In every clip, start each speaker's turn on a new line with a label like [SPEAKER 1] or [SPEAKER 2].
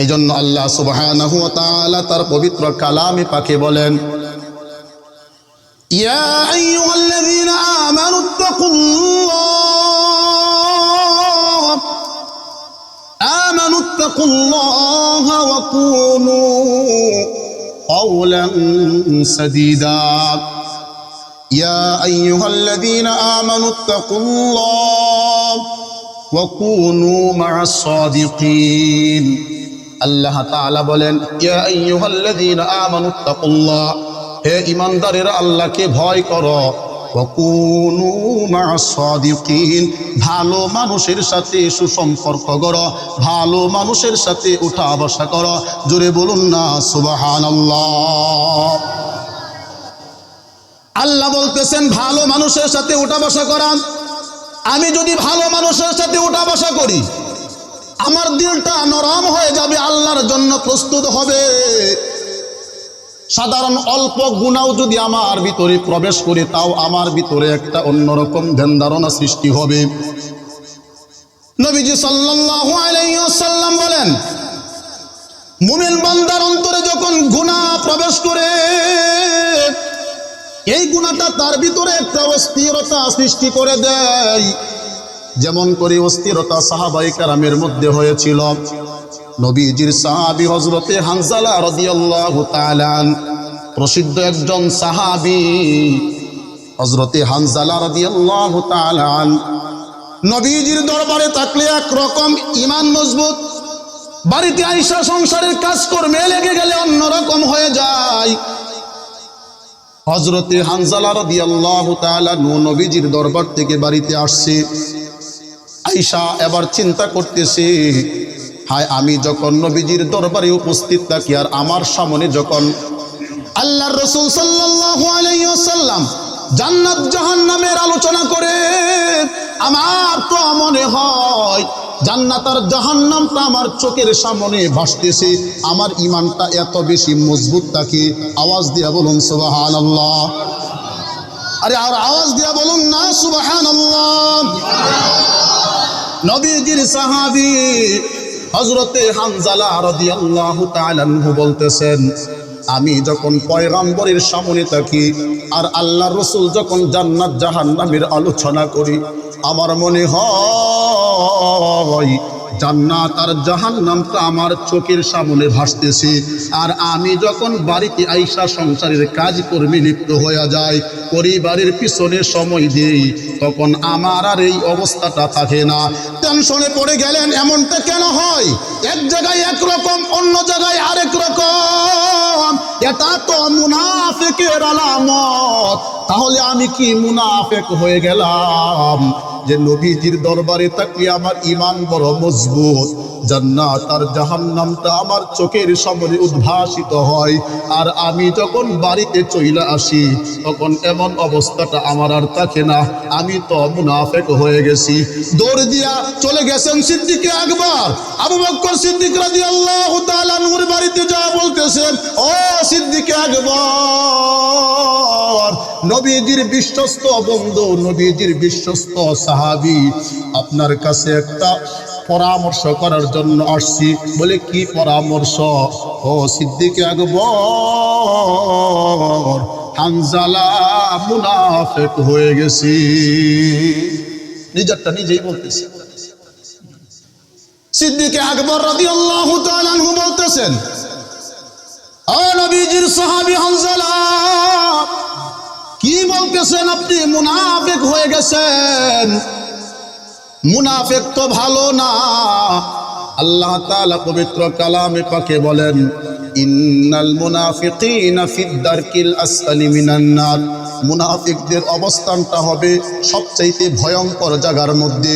[SPEAKER 1] এজন্য আল্লাহ সুবহানাহু ওয়া তাআলা তার পবিত্র কালামে পাকে বলেন, ইয়া আইয়ুহাল্লাযীনা আমানুত্তাকুল্লাহ ওয়া কুনু قولا سديدا يا أيها الذين آمنوا اتقوا الله وكونوا مع الصادقين আল্লাহ তাআলা বলেন, ইয়া আইয়ুহাল্লাযীনা আমানুত্তাকুল্লাহ, হে ঈমানদারেরা আল্লাহকে ভয় করো, ওয়া কুনু মা'আস সাদিকিন, ভালো মানুষের সাথে সুসম্পর্ক করো, ভালো মানুষের সাথে উঠা বসা করো। জোরে বলুন না সুবহানাল্লাহ। আল্লাহ বলতেছেন ভালো মানুষের সাথে উঠা বসা করান। আমি যদি ভালো মানুষের সাথে উঠা বসা করি, আমার দিলটা নরম হয়ে যাবে, আল্লাহর জন্য প্রস্তুত হবে। সাধারণ অল্প গুনাহ যদি আমার ভিতরে প্রবেশ করে, তাও আমার ভিতরে একটা অন্যরকম ধ্যান ধারণা সৃষ্টি হবে। নবীজি সাল্লাল্লাহু আলাইহি ওয়াসাল্লাম বলেন, মুমিন বান্দার অন্তরে যখন গুনাহ প্রবেশ করে, এই গুনাহটা তার ভিতরে একটা অস্থিরতা সৃষ্টি করে দেয়। যেমন করে অস্থিরতা সাহাবায়ে কেরামের মধ্যে হয়েছিল। নবীজির সাহাবী হযরতে হানজালা রাদিয়াল্লাহু তাআলা, প্রসিদ্ধ একজন সাহাবী হযরতে হানজালা রাদিয়াল্লাহু তাআলা, নবীজির দরবারে থাকলে একরকম ঈমান মজবুত, বাড়িতে আয়েশা সংসারের কাজকর্মে লেগে গেলে অন্যরকম হয়ে যায়। হযরতে হানজালা রাদিয়াল্লাহু তাআলা নবীজির দরবার থেকে বাড়িতে আসছে। আয়েশা এবার চিন্তা করতেছে, হায় আমি যখন নবীজির দরবারে উপস্থিত থাকি আর আমার সামনে যখন আল্লাহর রাসূল সাল্লাল্লাহু আলাইহি ওয়াসাল্লাম জান্নাত জাহান্নামের আলোচনা করে, আমার তো মনে হয় জান্নাত আর জাহান্নামটা আমার চোখের সামনে ভাসতেছে। আমার ঈমানটা এত বেশি মজবুত থাকে। আওয়াজ দিয়া বলুন সুবহানাল্লাহ। আরে আর আওয়াজ দিয়া বলুন না সুবহানাল্লাহ। নবীজির সাহাবী হযরতে হানজালা রাদিয়াল্লাহু তাআলা আনহু বলতেছেন, আমি যখন পয়গম্বরের সামনে থাকি আর আল্লাহর রাসূল যখন জান্নাত জাহান্নামের আলোচনা করি, আমার মনে হয় জান্নাত আর জাহান্নামটা আমার চোখের সামনে ভাসতেছে। আর আমি যখন বাড়িতে আয়েশা সংসারের কাজ কর্মে লিপ্ত হয়ে যায়, পরিবারের পিছনে সময় দেই, তখন আমার আর এই অবস্থাটা থাকে না। টেনশনে পড়ে গেলেন, এমনটা কেন হয়? এক জায়গায় একরকম, অন্য জায়গায় আরেক রকম। এটা তো মুনাফিকের আলামত। তাহলে আমি কি মুনাফিক হয়ে গেলাম যে নবীজির দরবারে থাকলে আমার ঈমান বড় মজবুত, জান্নাত আর জাহান্নামটা আমার চোখের সামনে উদ্ভাসিত হয়, আর আমি যখন বাড়িতে চলে আসি তখন এমন অবস্থাটা আমার আর থাকে না? আমি তো মুনাফিক হয়ে গেছি। দৌড় দিয়া চলে গেছেন সিদ্দিকে আকবর আবু বকর সিদ্দিক রাদিয়াল্লাহু তাআলা আনহুর বাড়িতে যা বলতেছেন, ও সিদ্দিকে আকবর, নবীজির বিশ্বস্ত বন্ধু, নবীজির বিশ্বস্ত সাহাবী, আপনার কাছে একটা পরামর্শ করার জন্য আসছি। বলে, কি পরামর্শ? ও সিদ্দিকে আকবর, হানজালা মুনাফিক হয়ে গেছি। নিজেরটা নিজেই বলতেছে। সিদ্দিকে আকবর রাদিয়াল্লাহু তাআলা আনহু বলতেছেন, ও নবীজির সাহাবী হানজালা, কি বলতেছেন আপনি? মুনাফিক হয়ে গেছেন। মুনাফিক তো ভালো না। আল্লাহ তাআলা পবিত্র কালামে পাকে বলেন, ইন্নাল মুনাফিকিনা ফিদ দারকিল আসফালি মিনান নার। মুনাফিকদের অবস্থানটা হবে সবচাইতে ভয়ঙ্কর জায়গার মধ্যে।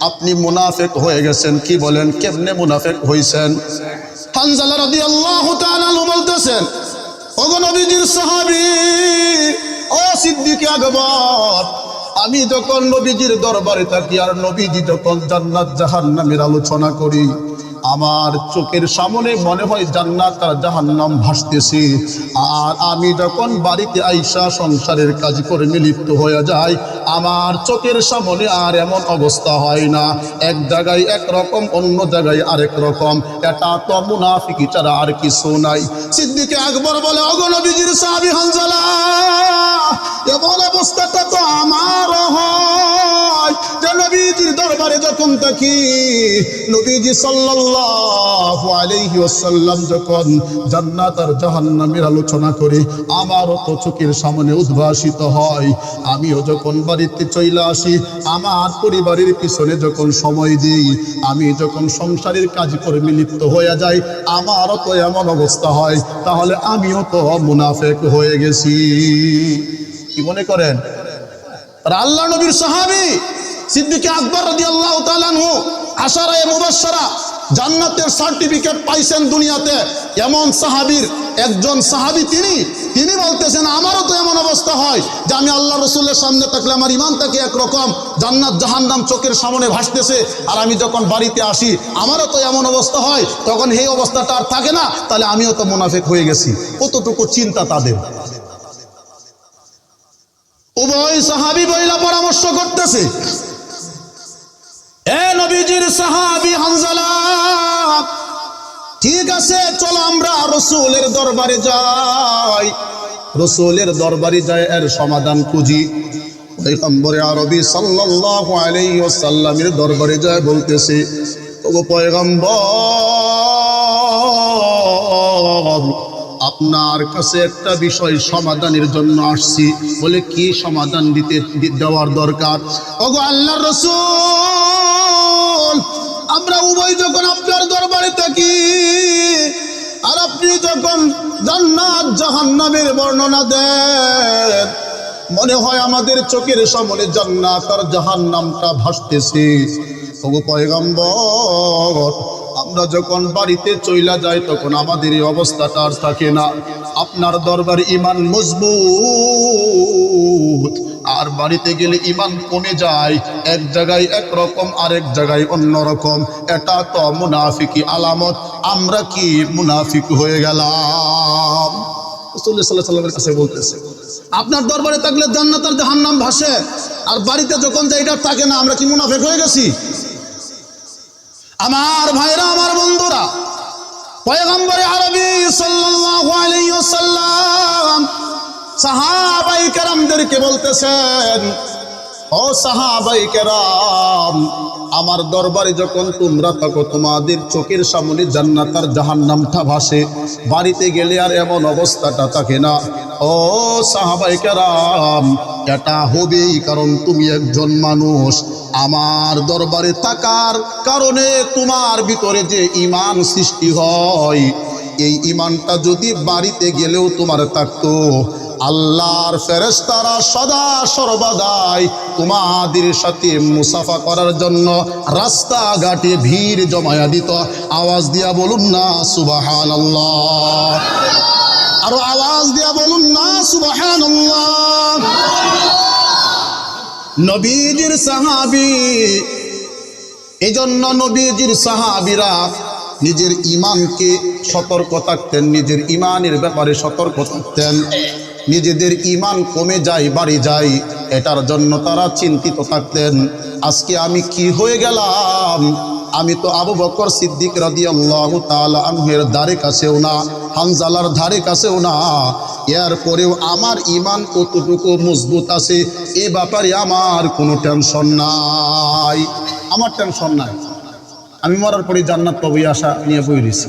[SPEAKER 1] আপনি মুনাফিক হয়ে গেছেন। কি বলেন, কেমনে মুনাফিক হইছেন? হানজালা রাদিয়াল্লাহু তাআলা বলতেছেন, ওগো নবীজির সাহাবী, ও সিদ্দিকে আকবর, আমি যখন নবীজির দরবারে থাকি আর নবীজি যখন জান্নাত জাহান্নামের আলোচনা করি, আমার চোখের সামনে মনে হয় জান্নাত আর জাহান্নাম ভাসতেছে। আর আমি যখন বাড়িতে আইসা সংসারের কাজ করে লিপ্ত হয়ে যাই, আমার চোখের সামনে আর এমন অবস্থা হয় না। এক জায়গায় একরকম, অন্য জায়গায় আরেক রকম। এটা তো মুনাফিকি ছাড়া আর কিছু নাই। সিদ্দিক আকবর বলে, ওগো নবীজির সাহাবী হানজালা, এমন অবস্থাটা তো আমারও হয় যে নবীজির দরবারে যখন থাকি, নবীজি সাল্লাল্লাহু আলাইহি ওয়াসাল্লাম যখন জান্নাত আর জাহান্নামের আলোচনা করে, আমারও তো চোখের সামনে উদ্ভাসিত হয়। আমিও যখন বাড়িতে চলে আসি, আমার পরিবারের পিছনে যখন সময় দিই, আমি যখন সংসারের কাজ করে লিপ্ত হয়ে যাই, আমারও তো এমন অবস্থা হয়। তাহলে আমিও তো মুনাফিক হয়ে গেছি। কি মনে করেন? আর আল্লাহ নবীর সাহাবী সিদ্দিক আকবর রাদিয়াল্লাহু তাআলা আনহু আশারায়ে মুবাশশারা জান্নাতের সার্টিফিকেট পাইছেন দুনিয়াতে। এমন সাহাবীর একজন সাহাবী তিনি বলতেছেন, আমারও তো এমন অবস্থা হয় যে আমি আল্লাহ রসুলের সামনে থাকলে আমার ইমানটাকে একরকম, জান্নাত জাহান্নাম চোখের সামনে ভাসতেছে। আর আমি যখন বাড়িতে আসি, আমারও তো এমন অবস্থা হয়, তখন এই অবস্থাটা আর থাকে না। তাহলে আমিও তো মুনাফিক হয়ে গেছি। কতটুকু চিন্তা তাদের। উভয় সাহাবী বইলা পরামর্শ করতেছে, এ নবীজির সাহাবী হানজালা, ঠিক আছে, চলো আমরা রসুলের দরবারে যাই। রসুলের দরবারে যায় এর সমাধান খুঁজি। পয়গম্বরে আরবি সাল্লাল্লাহু আলাইহি ওয়াসাল্লামের দরবারে যায়, বলতেছে, ওগো পয়গম্বর, আপনার কাছে একটা বিষয় সমাধানের জন্য আসছি। বলে, কি সমাধান দেওয়ার দরকার? ওগো আল্লাহর রাসূল, আমরা উভয় যখন আপনার দরবারে থাকি, আর আপনি যখন জান্নাত জাহান্নামের বর্ণনা দেন, মনে হয় আমাদের চোখের সামনে জান্নাত আর জাহান্নামটা ভাসতেছে। ওগো পয়গম্বর, আমরা যখন বাড়িতে চইলা যাই, তখন আমাদের এই অবস্থাটা আর থাকে না। আপনার দরবারে ঈমান মজবুত, আর বাড়িতে গেলে ঈমান কমে যায়। এক জায়গায় একরকম, আরেক জায়গায় অন্যরকম। এটা তো মুনাফিকি আলামত। আমরা কি মুনাফিক হয়ে গেলাম? রাসূলুল্লাহ সাল্লাল্লাহু আলাইহি ওয়াসাল্লামের কাছে বলতেছে, আপনার দরবারে থাকলে জান্নাত আর জাহান্নাম ভাসে, আর বাড়িতে যখন যাই এটা থাকে না। আমরা কি মুনাফিক হয়ে গেছি? আমার ভাইরা, আমার বন্ধুরা, পয়গম্বরে আরবি সাল্লাল্লাহু আলাইহি ওয়াসাল্লাম সাহাবায়ে কেরামদেরকে বলতেছেন, ও সাহাবায়ে কেরাম, আমার দরবারে যখন তোমরা থাকো, তোমাদের চোখের সামনে জান্নাত আর জাহান্নামটা ভাসে, বাড়িতে গেলে আর এমন অবস্থাটা থাকে না। ও সাহাবায়ে কেরাম, এটা হবেই, কারণ তুমি একজন মানুষ। আমার দরবারে থাকার কারণে তোমার ভিতরে যে ঈমান সৃষ্টি হয়, এই ঈমানটা যদি বাড়িতে গেলেও তোমার থাকতো, আল্লাহর ফেরেশতারা সদা সর্বদাই তোমাদের সাথে মুসাফা করার জন্য রাস্তাঘাটে ভিড় জমায়া দিত। আওয়াজ দিয়া বলুন না সুবহানাল্লাহ। আরো আওয়াজ দিয়া বলুন না সুবহানাল্লাহ। নবীজির সাহাবী, এজন্য নবীজির সাহাবীরা নিজের ঈমানকে সতর্ক থাকতেন, নিজের ঈমানের ব্যাপারে সতর্ক থাকতেন। নিজেদের ঈমান কমে যায়, বাড়ি যায়, এটার জন্য তারা চিন্তিত থাকতেন। আজকে আমি কি হয়ে গেলাম? আমি তো আবু বকর সিদ্দিক রাদিয়াল্লাহু তাআলা আনহুর ধারে কাছেও না, হানজালার ধারে কাছেও না। এরপরেও আমার ঈমান কতটুকু মজবুত আছে, এ ব্যাপারে আমার কোনো টেনশন নাই। আমার টেনশন নাই। আমি মরার পরে জান্নাত পাবো আশা নিয়ে বই রয়েছি।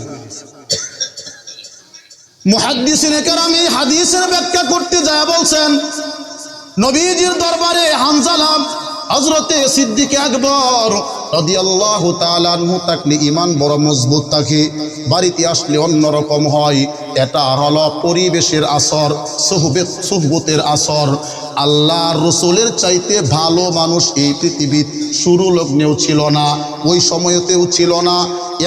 [SPEAKER 1] মুহাদ্দিসিনে কেরাম এই হাদিসের ব্যাখ্যা করতে যায় বলছেন, নবীজির দরবারে হানজালা হযরতে সিদ্দিক আকবর রাদিয়াল্লাহু তাআলা আনহু থাকলে ঈমান বড় মজবুত থাকে, বাড়িতে আসলে অন্যরকম হয়। এটা হলো পরিবেশের আসর, সুহবতের আসর। আল্লাহর রাসূলের চাইতে ভালো মানুষ এই পৃথিবীর শুরু লগ্নেও ছিল না, ওই সময়তেও ছিল না,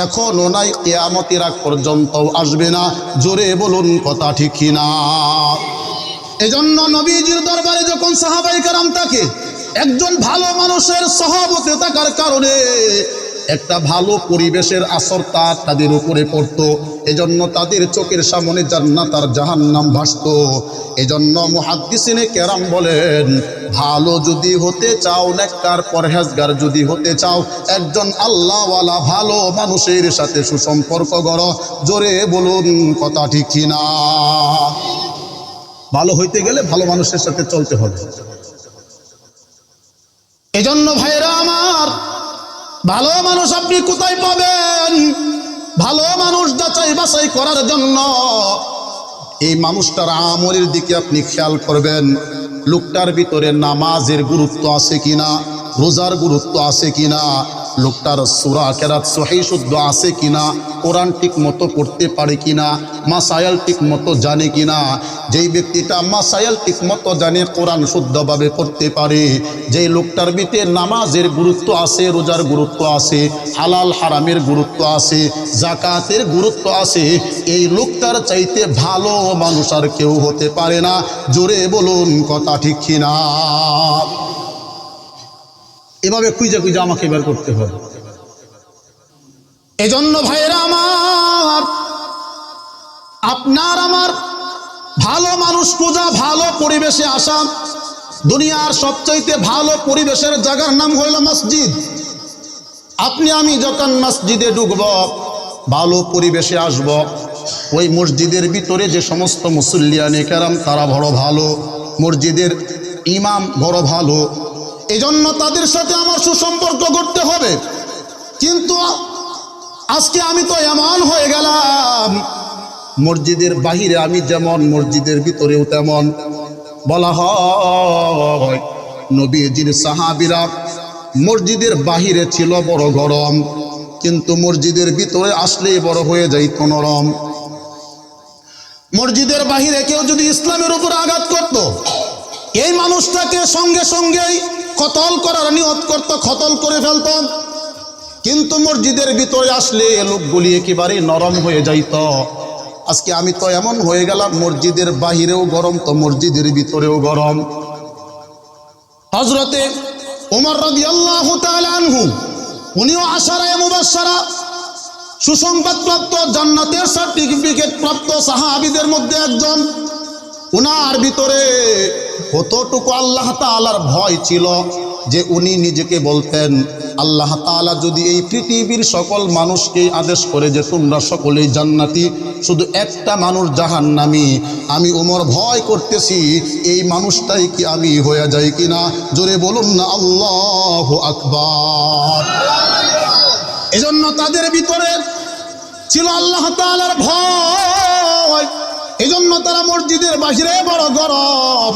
[SPEAKER 1] এখনো নাই, কিয়ামতের আগ পর্যন্তও আসবে না। জোরে বলুন কথা ঠিক কিনা? এজন্য নবীজির দরবারে যখন সাহাবায়ে কেরাম থাকে, একজন ভালো মানুষের সহবতে থাকার কারণে একটা ভালো পরিবেশের আসর তাদের উপরে পড়তো, এজন্য তাদের চোখের সামনে জান্নাত আর জাহান্নাম ভাসতো। এজন্য মুহাদ্দিসিনে কেরাম বলেন, ভালো যদি হতে চাও, নেককার পরহেজগার যদি হতে চাও, একজন আল্লাহওয়ালা ভালো মানুষের সাথে সুসম্পর্ক গড়ো। জোরে বলুন কথা ঠিক কিনা? ভালো হইতে গেলে ভালো মানুষের সাথে চলতে হবে। এজন্য ভাইরা আমার, ভালো মানুষ আপনি কোথায় পাবেন? ভালো মানুষ যাচাই বাছাই করার জন্য এই মানুষটার আমলের দিকে আপনি খেয়াল করবেন। লোকটার ভিতরে নামাজের গুরুত্ব আছে কিনা, রোজার গুরুত্ব আছে কিনা, লোকটার সূরা কেরাত সহিহ শুদ্ধ আছে কিনা, কোরআন ঠিক মতো পড়তে পারে কিনা, মাসায়াল ঠিক মতো জানে কিনা। যেই ব্যক্তিটা মাসায়াল ঠিক মতো জানে, কোরআন শুদ্ধভাবে পড়তে পারে, যেই লোকটার ভিতরে নামাজের গুরুত্ব আছে, রোজার গুরুত্ব আছে, হালাল হারামের গুরুত্ব আছে, যাকাতের গুরুত্ব আছে, এই লোকটার চাইতে ভালো মানুষ আর কেউ হতে পারে না। জোরে বলুন কথা ঠিক কিনা? এভাবে খুঁজে খুঁজে আমাকে বের করতে হবে। এজন্য ভাইয়েরা আমার, আপনার আমার ভালো মানুষ খোঁজা, ভালো পরিবেশে আসা। দুনিয়ার সবচাইতে ভালো পরিবেশের জায়গার নাম হইল মসজিদ। আপনি আমি যখন মসজিদে ঢুকব, ভালো পরিবেশে আসব, ওই মসজিদের ভিতরে যে সমস্ত মুসল্লিয়ানে কেরাম তারা বড় ভালো, মসজিদের ইমাম বড় ভালো, এজন্য তাদের সাথে আমার সুসম্পর্ক করতে হবে। কিন্তু আজকে আমি তো এমন হয়ে গেলাম, মসজিদের বাহিরে আমি যেমন মসজিদের ভিতরেও তেমন। বলা হয় নবীজির সাহাবীরা মসজিদের বাহিরে ছিল বড় গরম, কিন্তু মসজিদের ভিতরে আসলেই বড় হয়ে যাইত নরম। মসজিদের বাহিরে কেউ যদি ইসলামের উপর আঘাত করত, এই মানুষটাকে সঙ্গে সঙ্গেই কতল করার নিয়ত করত, কতল করে ফেলত। কিন্তু মসজিদের ভিতরে আসলে লোকগুলি একেবারে নরম হয়ে যাইত। আজকে আমি তো এমন হয়ে গেলাম, মসজিদের বাহিরেও গরম তো মসজিদের ভিতরেও গরম। হযরতে ওমর রাদিয়াল্লাহু তাআলা আনহু, উনিও আশারায়ে মুবাশশারা সুসংবাদপ্রাপ্ত জান্নাতের সার্টিফিকেট প্রাপ্ত সাহাবীদের মধ্যে একজন। উনার ভিতরে কতটুকু আল্লাহ তাআলার ভয় ছিল যে উনি নিজেকে বলতেন, আল্লাহ তাআলা যদি এই পৃথিবীর সকল মানুষকে আদেশ করে যে তোমরা সকলেই জান্নাতি, শুধু একটা মানুষ জাহান্নামী, আমি ওমর ভয় করতেছি এই মানুষটাই কি আমি হয়ে যাই কিনা। জোরে বলুন না আল্লাহু আকবার। এজন্য তাদের ভিতরে ছিল আল্লাহ তাআলার ভয়। এজন্য তারা মসজিদের বাহিরে বড় গরম,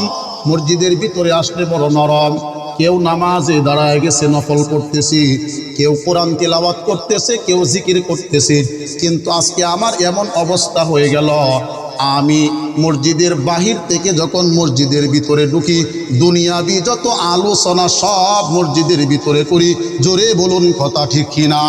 [SPEAKER 1] মসজিদের ভিতরে আসলে বড় নরম। কেউ নামাজে দাঁড়ায় গেছে, নফল করতেছি, কেউ কোরআন তিলাওয়াত করতেছে, কেউ জিকির করতেছে। কিন্তু আজকে আমার এমন অবস্থা হয়ে গেল, আমি মসজিদের বাহির থেকে যখন মসজিদের ভিতরে ঢুকি, দুনিয়াবি যত আলোচনা সব মসজিদের ভিতরে করি। জোরে বলুন কথা ঠিক কিনা?